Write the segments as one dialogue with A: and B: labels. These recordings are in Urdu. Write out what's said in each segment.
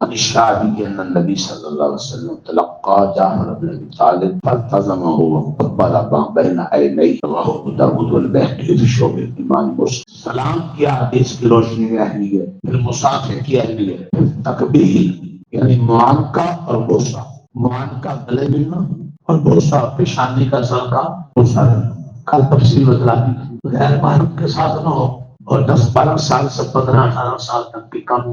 A: عن الشعبي أن النبي صلى الله عليه وسلم تلقى جعفر بن أبي طالب فالتزمه وقبل ما بين عينيه رواه ابو داود والبيهقي في شعب الإيمان مسلم. سلام کی حدیث کی روشنی میں اہمیت، پھر مصافحے کی اہمیت، تکبیر یعنی معانقہ اور بوسہ، معانقہ گلے ملنا اور بوسہ پیشانی کا سر کا بوسہ لینا. کل تفصیل بتلا دی. غیر محرم کے ساتھ نہ ہو اور 10-12 سال سے 15-18 سال تک کی کم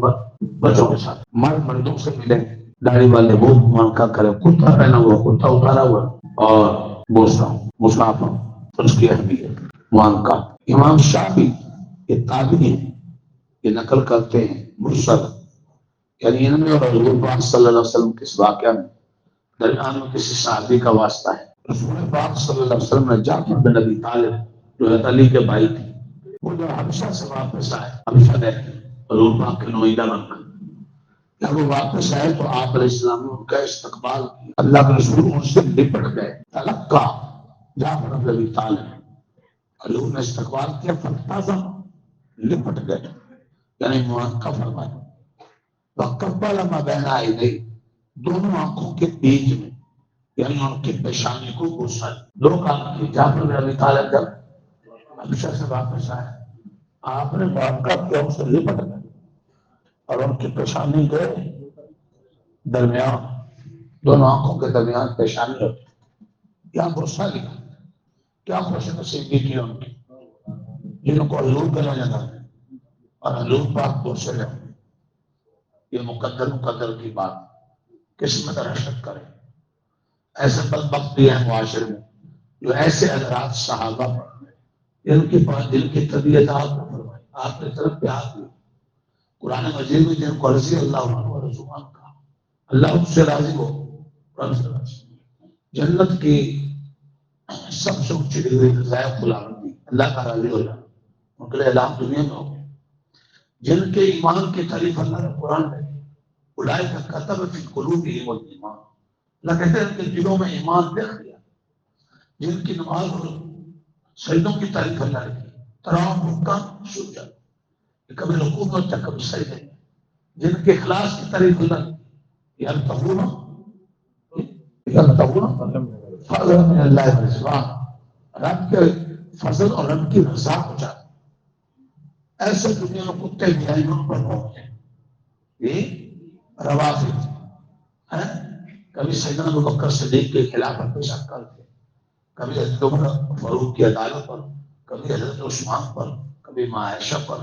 A: بچوں کے ساتھ. مرد مردوں سے ملے، داڑھی والے وہ معانقہ کرے، کرتا پہنا ہوا، کرتا اتارا ہوا، اور بوسہ مسافہ اس کی اہمیت معانقہ. امام شافعی یہ تابعی ہیں، یہ نقل کرتے ہیں مرسل، یعنی ان میں اور حضور پاک صلی اللہ علیہ وسلم کس واقعہ میں درمیان میں کسی صحابی کا واسطہ ہے. رسول پاک صلی اللہ علیہ وسلم نے جعفر بن ابی طالب جو ہے علی کے بھائی تھے، وہ جو حبشہ سے واپس آئے، حبشہ گئے حضور پاک کے نوئیدہ بن کر، جب وہ واپس آئے تو آپ علیہ السلام نے ان کا استقبال کیا. اللہ کے رسول ان سے لپٹ گئے. تلقا جعفر بن ابی طالب، حضور نے استقبال کیا، فلتزم لپٹ گئے یعنی معانقہ فرمایا. وقبل ما بین عینیہ، دونوں آنکھوں کے بیچ میں یعنی ان کی پیشانی کو بوسا. دو کام کی. جعفر بن ابی طالب جب حبشہ سے واپس آئے، آپ نے معانقہ کیا، ان سے لپٹ گئے اور ان کی پیشانی کے درمیان، دونوں آنکھوں کے درمیان پیشانی ہوتی، کیا بوسا لیا. کیا خوش نصیبی کی ان کی، جن کو حضور کا لگا اور حضور پاک بوسے لے. یہ مقدر کی بات، قسمت رشد کرے. ایسے بدبخت بھی ہیں معاشرے میں جو ایسے حضرات صحابہ ان کی دل کی طبیعت آپ نے طرف پیار دی. قرآن مجید میں جن کو رضی اللہ عنہ رضوان کا، اللہ ان سے راضی ہو، جنت کی سب سے اونچی ڈگری ذائق خلافت دی، اللہ کا راضی ہو جانا ان کے لیے اعلان دنیا میں ہو. جن کے ایمان کی تعریف اللہ نے قرآن میں اولئک کتب فی قلوبہم الایمان، اللہ کہتے ہیں ان کے دلوں میں ایمان لکھ دیا. جن کی نماز اور سجدوں کی تعریف اللہ نے کی، تراہم رکعا سجدا، کبھی رکوع میں ہوتا کبھی سجدے میں. جن کے اخلاص کی تعریف اللہ نے کی، یبتغون فضلا من اللہ ورضوان، رب کے فضل اور رب کی رضا کو چاہتے. ایسے دنیا میں کتے بھی ہیں ان پر پہنچے. یہ روافض ہیں، کبھی سیدنا ابوبکر صدیق کے خلافت پہ شک کرتے، کبھی حضرت عمر فاروق کی عدالت پر، کبھی حضرت عثمان پر، کبھی ماں عائشہ پر،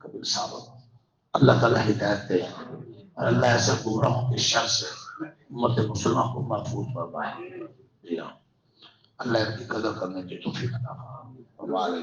A: کبھی صحابہ پر. اللہ تعالیٰ ہدایت دے اور اللہ ایسے گمراہوں کی شر سے امت مسلمہ کو محفوظ فرمائے. اللہ ان کی قدر کرنے کی توفیق عطا فرمائے.